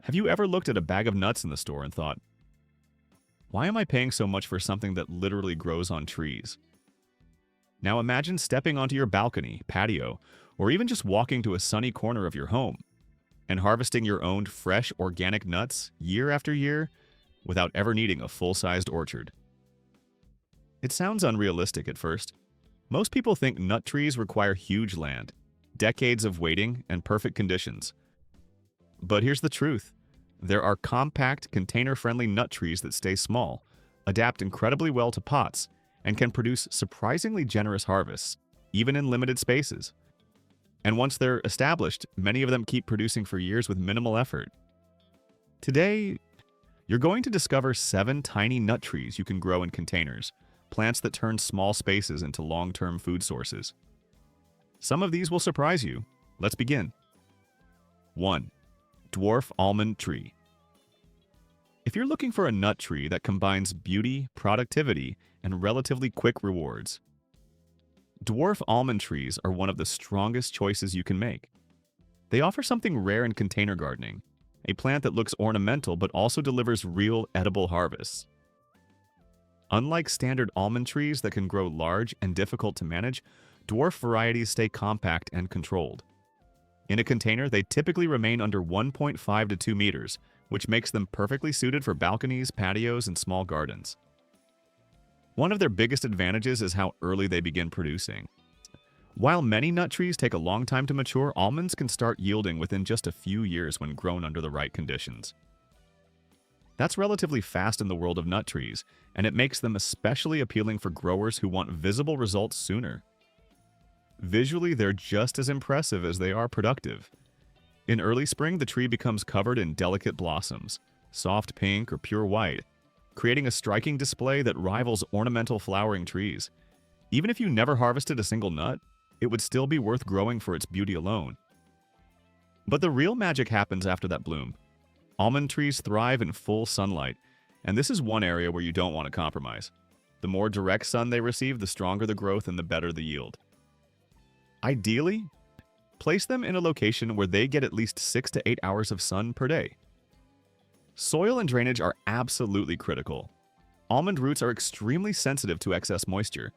Have you ever looked at a bag of nuts in the store and thought, why am I paying so much for something that literally grows on trees? Now imagine stepping onto your balcony, patio, or even just walking to a sunny corner of your home and harvesting your own fresh organic nuts year after year without ever needing a full-sized orchard. It sounds unrealistic at first. Most people think nut trees require huge land, decades of waiting, and perfect conditions. But here's the truth. There are compact, container-friendly nut trees that stay small, adapt incredibly well to pots, and can produce surprisingly generous harvests, even in limited spaces. And once they're established, many of them keep producing for years with minimal effort. Today, you're going to discover 7 tiny nut trees you can grow in containers, plants that turn small spaces into long-term food sources. Some of these will surprise you. Let's begin. 1. Dwarf almond tree. If you're looking for a nut tree that combines beauty, productivity, and relatively quick rewards, dwarf almond trees are one of the strongest choices you can make. They offer something rare in container gardening, a plant that looks ornamental but also delivers real edible harvests. Unlike standard almond trees that can grow large and difficult to manage, dwarf varieties stay compact and controlled. In a container, they typically remain under 1.5 to 2 meters, which makes them perfectly suited for balconies, patios, and small gardens. One of their biggest advantages is how early they begin producing. While many nut trees take a long time to mature, almonds can start yielding within just a few years when grown under the right conditions. That's relatively fast in the world of nut trees, and it makes them especially appealing for growers who want visible results sooner. Visually, they're just as impressive as they are productive. In early spring, the tree becomes covered in delicate blossoms, soft pink or pure white, creating a striking display that rivals ornamental flowering trees. Even if you never harvested a single nut, it would still be worth growing for its beauty alone. But the real magic happens after that bloom. Almond trees thrive in full sunlight, and this is one area where you don't want to compromise. The more direct sun they receive, the stronger the growth and the better the yield. Ideally, place them in a location where they get at least 6 to 8 hours of sun per day. Soil and drainage are absolutely critical. Almond roots are extremely sensitive to excess moisture.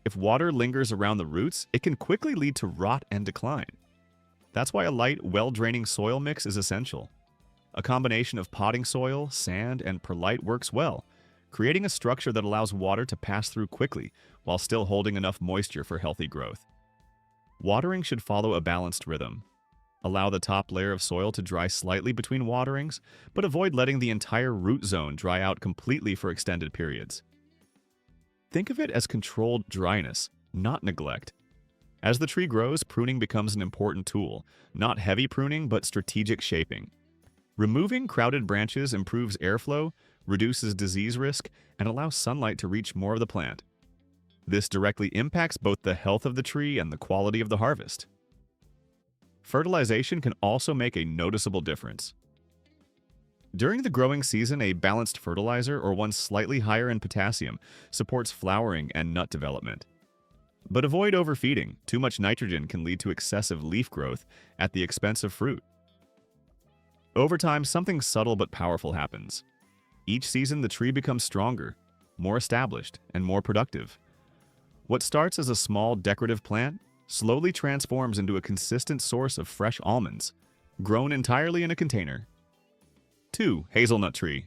If water lingers around the roots, it can quickly lead to rot and decline. That's why a light, well-draining soil mix is essential. A combination of potting soil, sand, and perlite works well, creating a structure that allows water to pass through quickly while still holding enough moisture for healthy growth. Watering should follow a balanced rhythm. Allow the top layer of soil to dry slightly between waterings, but avoid letting the entire root zone dry out completely for extended periods. Think of it as controlled dryness, not neglect. As the tree grows, pruning becomes an important tool, not heavy pruning, but strategic shaping. Removing crowded branches improves airflow, reduces disease risk, and allows sunlight to reach more of the plant. This directly impacts both the health of the tree and the quality of the harvest. Fertilization can also make a noticeable difference. During the growing season, a balanced fertilizer, or one slightly higher in potassium, supports flowering and nut development. But avoid overfeeding. Too much nitrogen can lead to excessive leaf growth at the expense of fruit. Over time, something subtle but powerful happens. Each season, the tree becomes stronger, more established, and more productive. What starts as a small decorative plant slowly transforms into a consistent source of fresh almonds, grown entirely in a container. 2. Hazelnut tree.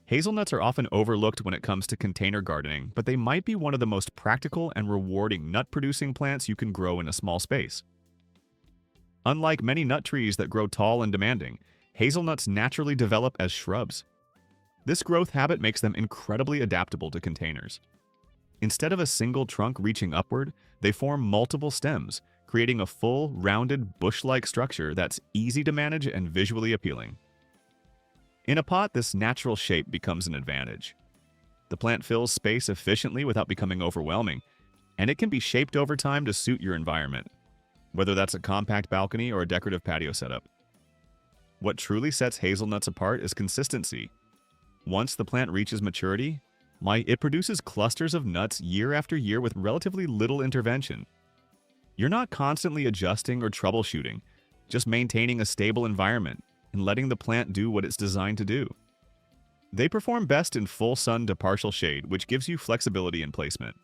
Hazelnuts are often overlooked when it comes to container gardening, but they might be one of the most practical and rewarding nut-producing plants you can grow in a small space. Unlike many nut trees that grow tall and demanding, hazelnuts naturally develop as shrubs. This growth habit makes them incredibly adaptable to containers. Instead of a single trunk reaching upward, they form multiple stems, creating a full, rounded, bush-like structure that's easy to manage and visually appealing. In a pot, this natural shape becomes an advantage. The plant fills space efficiently without becoming overwhelming, and it can be shaped over time to suit your environment, whether that's a compact balcony or a decorative patio setup. What truly sets hazelnuts apart is consistency. Once the plant reaches maturity, it produces clusters of nuts year after year with relatively little intervention. You're not constantly adjusting or troubleshooting, just maintaining a stable environment, and letting the plant do what it's designed to do. They perform best in full sun to partial shade, which gives you flexibility in placement.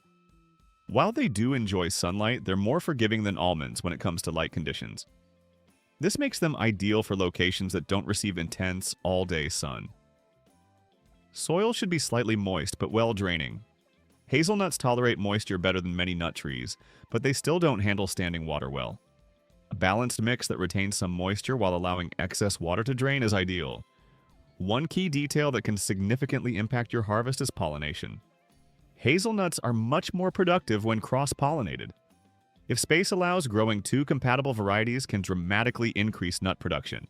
While they do enjoy sunlight, they're more forgiving than almonds when it comes to light conditions. This makes them ideal for locations that don't receive intense, all-day sun. Soil should be slightly moist but well draining. Hazelnuts tolerate moisture better than many nut trees, but they still don't handle standing water well. A balanced mix that retains some moisture while allowing excess water to drain is ideal. One key detail that can significantly impact your harvest is pollination. Hazelnuts are much more productive when cross-pollinated. If space allows, growing two compatible varieties can dramatically increase nut production.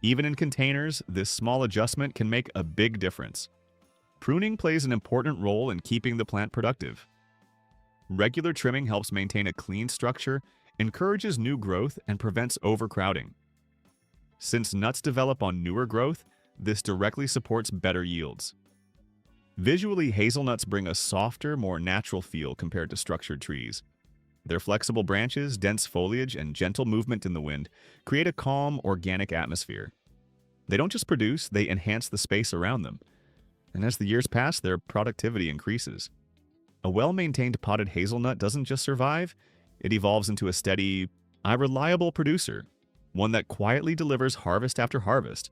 Even in containers, this small adjustment can make a big difference. Pruning plays an important role in keeping the plant productive. Regular trimming helps maintain a clean structure, encourages new growth, and prevents overcrowding. Since nuts develop on newer growth, this directly supports better yields. Visually, hazelnuts bring a softer, more natural feel compared to structured trees. Their flexible branches, dense foliage, and gentle movement in the wind create a calm, organic atmosphere. They don't just produce, they enhance the space around them. And as the years pass, their productivity increases. A well-maintained potted hazelnut doesn't just survive, it evolves into a steady, reliable producer, one that quietly delivers harvest after harvest,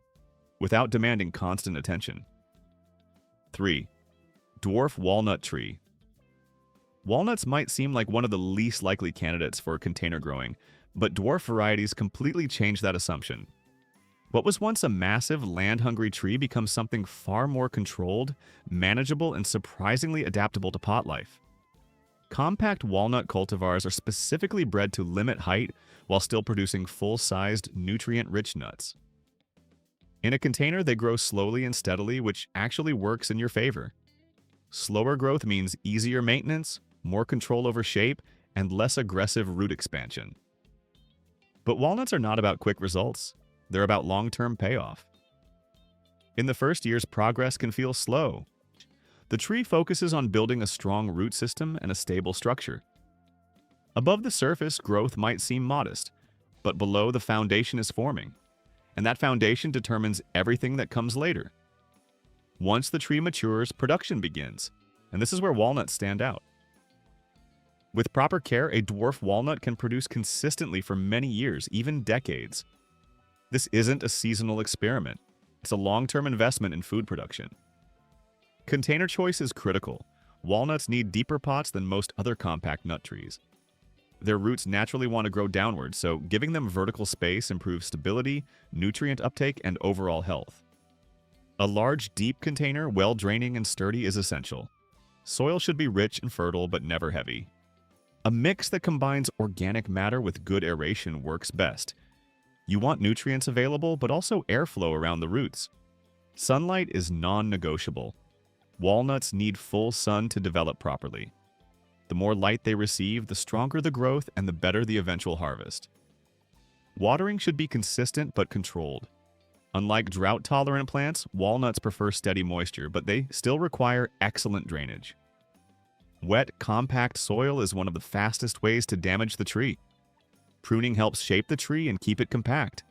without demanding constant attention. 3. Dwarf walnut tree. Walnuts might seem like one of the least likely candidates for container growing, but dwarf varieties completely change that assumption. What was once a massive, land-hungry tree becomes something far more controlled, manageable, and surprisingly adaptable to pot life. Compact walnut cultivars are specifically bred to limit height while still producing full-sized, nutrient-rich nuts. In a container, they grow slowly and steadily, which actually works in your favor. Slower growth means easier maintenance, more control over shape, and less aggressive root expansion. But walnuts are not about quick results. They're about long-term payoff. In the first years, progress can feel slow. The tree focuses on building a strong root system and a stable structure. Above the surface, growth might seem modest, but below the foundation is forming, and that foundation determines everything that comes later. Once the tree matures, production begins, and this is where walnuts stand out. With proper care, a dwarf walnut can produce consistently for many years, even decades. This isn't a seasonal experiment. It's a long-term investment in food production. Container choice is critical. Walnuts need deeper pots than most other compact nut trees. Their roots naturally want to grow downward, so giving them vertical space improves stability, nutrient uptake, and overall health. A large, deep container, well-draining and sturdy, is essential. Soil should be rich and fertile, but never heavy. A mix that combines organic matter with good aeration works best. You want nutrients available, but also airflow around the roots. Sunlight is non-negotiable. Walnuts need full sun to develop properly. The more light they receive, the stronger the growth and the better the eventual harvest. Watering should be consistent but controlled. Unlike drought-tolerant plants, walnuts prefer steady moisture, but they still require excellent drainage. Wet, compact soil is one of the fastest ways to damage the tree. Pruning helps shape the tree and keep it compact.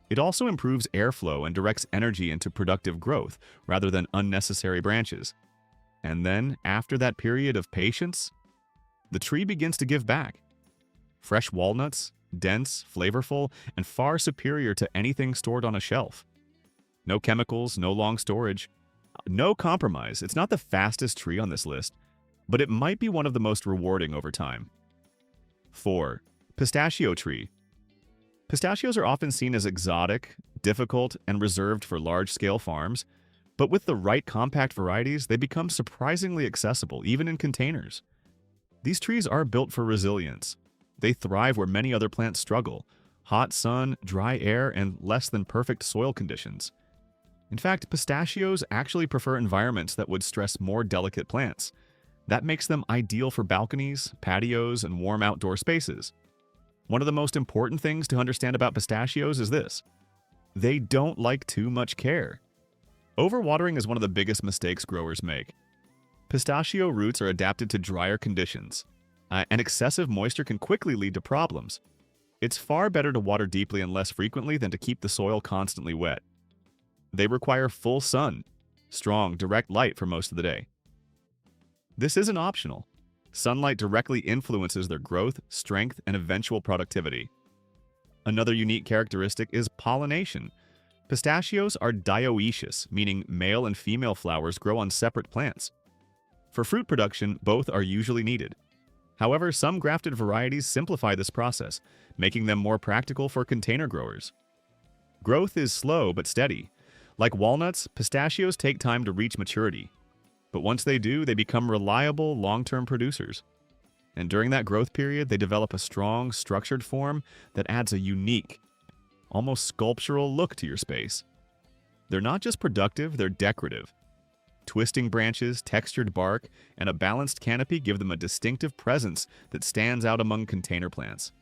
It also improves airflow and directs energy into productive growth rather than unnecessary branches. And then, after that period of patience, the tree begins to give back. Fresh walnuts, dense, flavorful, and far superior to anything stored on a shelf. No chemicals, no long storage, no compromise. It's not the fastest tree on this list, but it might be one of the most rewarding over time. 4. Pistachio tree. Pistachios are often seen as exotic, difficult, and reserved for large-scale farms, but with the right compact varieties, they become surprisingly accessible, even in containers. These trees are built for resilience. They thrive where many other plants struggle: hot sun, dry air, and less than perfect soil conditions. In fact, pistachios actually prefer environments that would stress more delicate plants. That makes them ideal for balconies, patios, and warm outdoor spaces. One of the most important things to understand about pistachios is this: they don't like too much care. Overwatering is one of the biggest mistakes growers make. Pistachio roots are adapted to drier conditions, and excessive moisture can quickly lead to problems. It's far better to water deeply and less frequently than to keep the soil constantly wet. They require full sun, strong, direct light for most of the day. This isn't optional. Sunlight directly influences their growth, strength, and eventual productivity. Another unique characteristic is pollination. Pistachios are dioecious, meaning male and female flowers grow on separate plants. For fruit production, both are usually needed. However, some grafted varieties simplify this process, making them more practical for container growers. Growth is slow but steady. Like walnuts, pistachios take time to reach maturity. But once they do, they become reliable, long-term producers. And during that growth period, they develop a strong, structured form that adds a unique, almost sculptural look to your space. They're not just productive, they're decorative. Twisting branches, textured bark, and a balanced canopy give them a distinctive presence that stands out among container plants.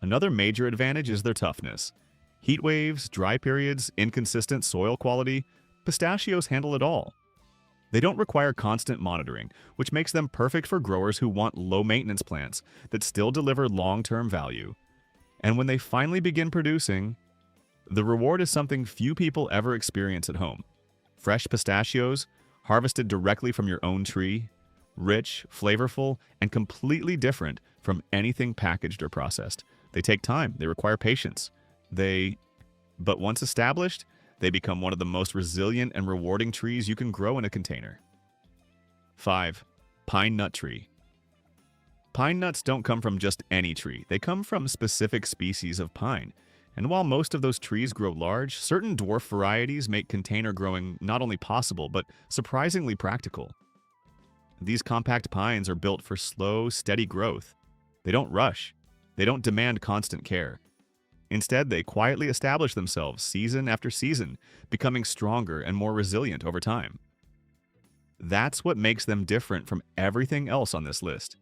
Another major advantage is their toughness. Heat waves, dry periods, inconsistent soil quality, pistachios handle it all. They don't require constant monitoring, which makes them perfect for growers who want low-maintenance plants that still deliver long-term value. And when they finally begin producing, the reward is something few people ever experience at home. Fresh pistachios, harvested directly from your own tree, rich, flavorful, and completely different from anything packaged or processed. They take time, they require patience. But once established, they become one of the most resilient and rewarding trees you can grow in a container. 5. Pine nut tree. Pine nuts don't come from just any tree. They come from specific species of pine. And while most of those trees grow large, certain dwarf varieties make container growing not only possible, but surprisingly practical. These compact pines are built for slow, steady growth. They don't rush. They don't demand constant care. Instead, they quietly establish themselves season after season, becoming stronger and more resilient over time. That's what makes them different from everything else on this list.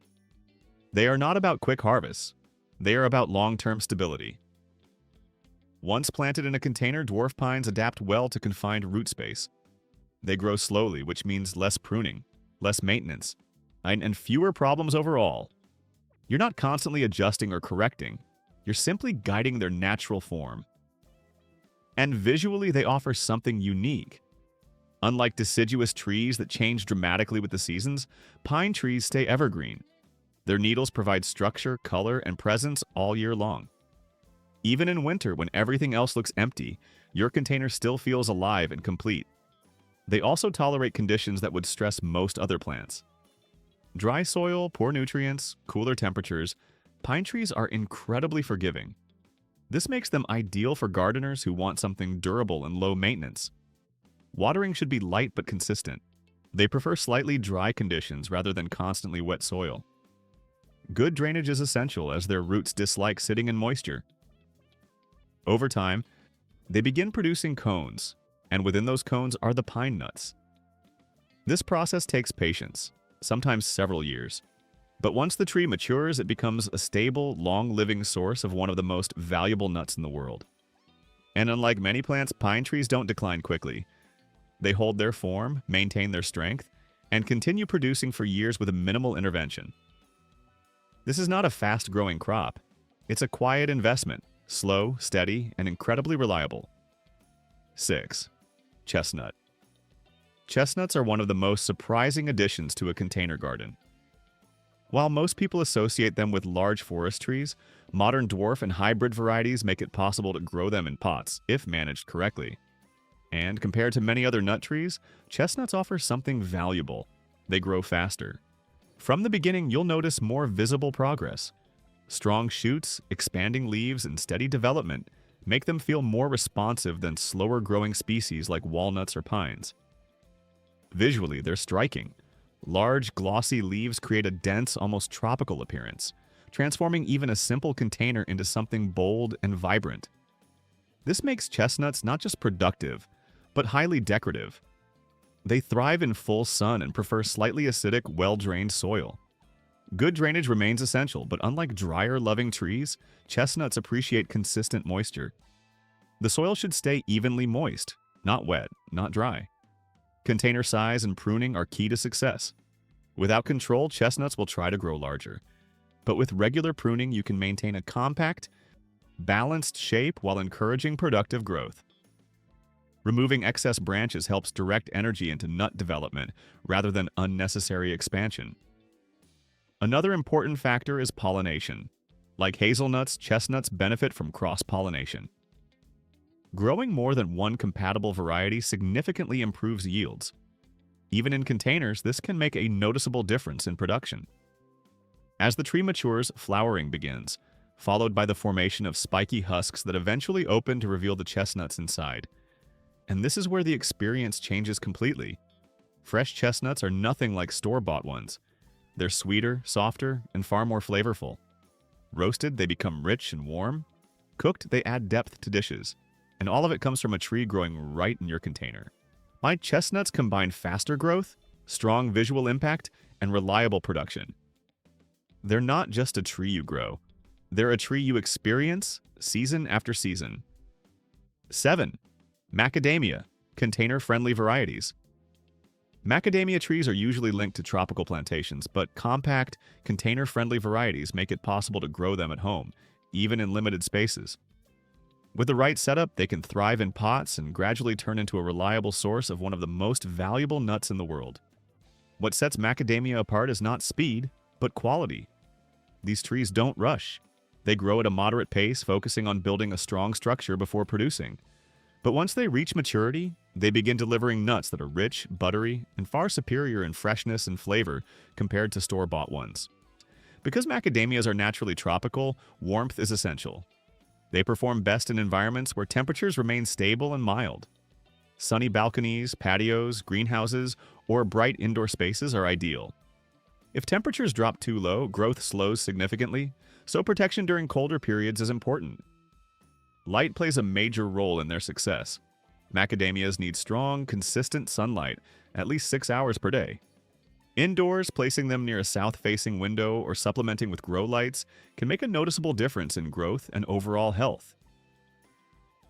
They are not about quick harvests. They are about long-term stability. Once planted in a container, dwarf pines adapt well to confined root space. They grow slowly, which means less pruning, less maintenance, and fewer problems overall. You're not constantly adjusting or correcting. You're simply guiding their natural form. And visually, they offer something unique. Unlike deciduous trees that change dramatically with the seasons, pine trees stay evergreen. Their needles provide structure, color, and presence all year long. Even in winter, when everything else looks empty, your container still feels alive and complete. They also tolerate conditions that would stress most other plants. Dry soil, poor nutrients, cooler temperatures, pine trees are incredibly forgiving. This makes them ideal for gardeners who want something durable and low maintenance. Watering should be light but consistent. They prefer slightly dry conditions rather than constantly wet soil. Good drainage is essential as their roots dislike sitting in moisture. Over time, they begin producing cones, and within those cones are the pine nuts. This process takes patience, sometimes several years. But once the tree matures, it becomes a stable, long-living source of one of the most valuable nuts in the world. And unlike many plants, pine trees don't decline quickly. They hold their form, maintain their strength, and continue producing for years with a minimal intervention. This is not a fast-growing crop. It's a quiet investment, slow, steady, and incredibly reliable. 6. Chestnut. Chestnuts are one of the most surprising additions to a container garden. While most people associate them with large forest trees, modern dwarf and hybrid varieties make it possible to grow them in pots, if managed correctly. And compared to many other nut trees, chestnuts offer something valuable. They grow faster. From the beginning, you'll notice more visible progress. Strong shoots, expanding leaves, and steady development make them feel more responsive than slower-growing species like walnuts or pines. Visually, they're striking. Large, glossy leaves create a dense, almost tropical appearance, transforming even a simple container into something bold and vibrant. This makes chestnuts not just productive, but highly decorative. They thrive in full sun and prefer slightly acidic, well-drained soil. Good drainage remains essential, but unlike drier-loving trees, chestnuts appreciate consistent moisture. The soil should stay evenly moist, not wet, not dry. Container size and pruning are key to success. Without control, chestnuts will try to grow larger. But with regular pruning, you can maintain a compact, balanced shape while encouraging productive growth. Removing excess branches helps direct energy into nut development rather than unnecessary expansion. Another important factor is pollination. Like hazelnuts, chestnuts benefit from cross-pollination. Growing more than one compatible variety significantly improves yields. Even in containers, this can make a noticeable difference in production. As the tree matures, flowering begins, followed by the formation of spiky husks that eventually open to reveal the chestnuts inside. And this is where the experience changes completely. Fresh chestnuts are nothing like store-bought ones. They're sweeter, softer, and far more flavorful. Roasted, they become rich and warm. Cooked, they add depth to dishes. And all of it comes from a tree growing right in your container. My chestnuts combine faster growth, strong visual impact, and reliable production. They're not just a tree you grow. They're a tree you experience season after season. 7. Macadamia, container-friendly varieties. Macadamia trees are usually linked to tropical plantations, but compact, container-friendly varieties make it possible to grow them at home, even in limited spaces. With the right setup, they can thrive in pots and gradually turn into a reliable source of one of the most valuable nuts in the world. What sets macadamia apart is not speed, but quality. These trees don't rush. They grow at a moderate pace, focusing on building a strong structure before producing. But once they reach maturity, they begin delivering nuts that are rich, buttery, and far superior in freshness and flavor compared to store-bought ones. Because macadamias are naturally tropical, warmth is essential. They perform best in environments where temperatures remain stable and mild. Sunny balconies, patios, greenhouses, or bright indoor spaces are ideal. If temperatures drop too low, growth slows significantly, so protection during colder periods is important. Light plays a major role in their success. Macadamias need strong, consistent sunlight, at least 6 hours per day. Indoors, placing them near a south-facing window or supplementing with grow lights can make a noticeable difference in growth and overall health.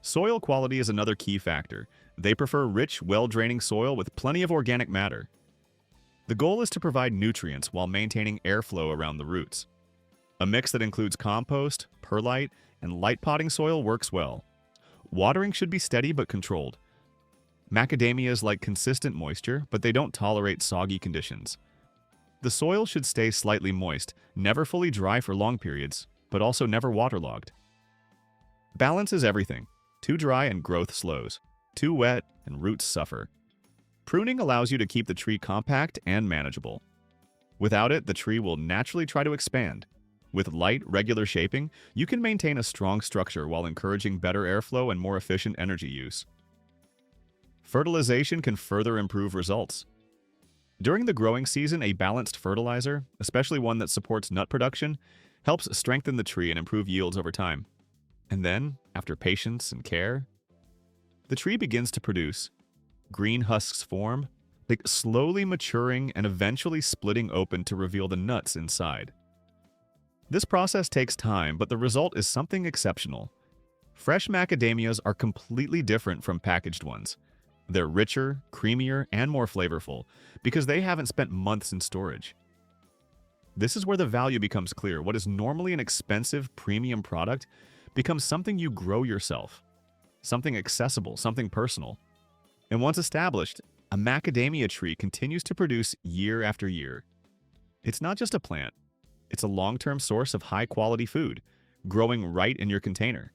Soil quality is another key factor. They prefer rich, well-draining soil with plenty of organic matter. The goal is to provide nutrients while maintaining airflow around the roots. A mix that includes compost, perlite, and light potting soil works well. Watering should be steady but controlled. Macadamias like consistent moisture, but they don't tolerate soggy conditions. The soil should stay slightly moist, never fully dry for long periods, but also never waterlogged. Balance is everything. Too dry and growth slows. Too wet and roots suffer. Pruning allows you to keep the tree compact and manageable. Without it, the tree will naturally try to expand. With light, regular shaping, you can maintain a strong structure while encouraging better airflow and more efficient energy use. Fertilization can further improve results. During the growing season, a balanced fertilizer, especially one that supports nut production, helps strengthen the tree and improve yields over time. And then, after patience and care, the tree begins to produce. Green husks form, slowly maturing and eventually splitting open to reveal the nuts inside. This process takes time, but the result is something exceptional. Fresh macadamias are completely different from packaged ones. They're richer, creamier, and more flavorful because they haven't spent months in storage. This is where the value becomes clear. What is normally an expensive premium product becomes something you grow yourself, something accessible, something personal. And once established, a macadamia tree continues to produce year after year. It's not just a plant. It's a long-term source of high-quality food, growing right in your container.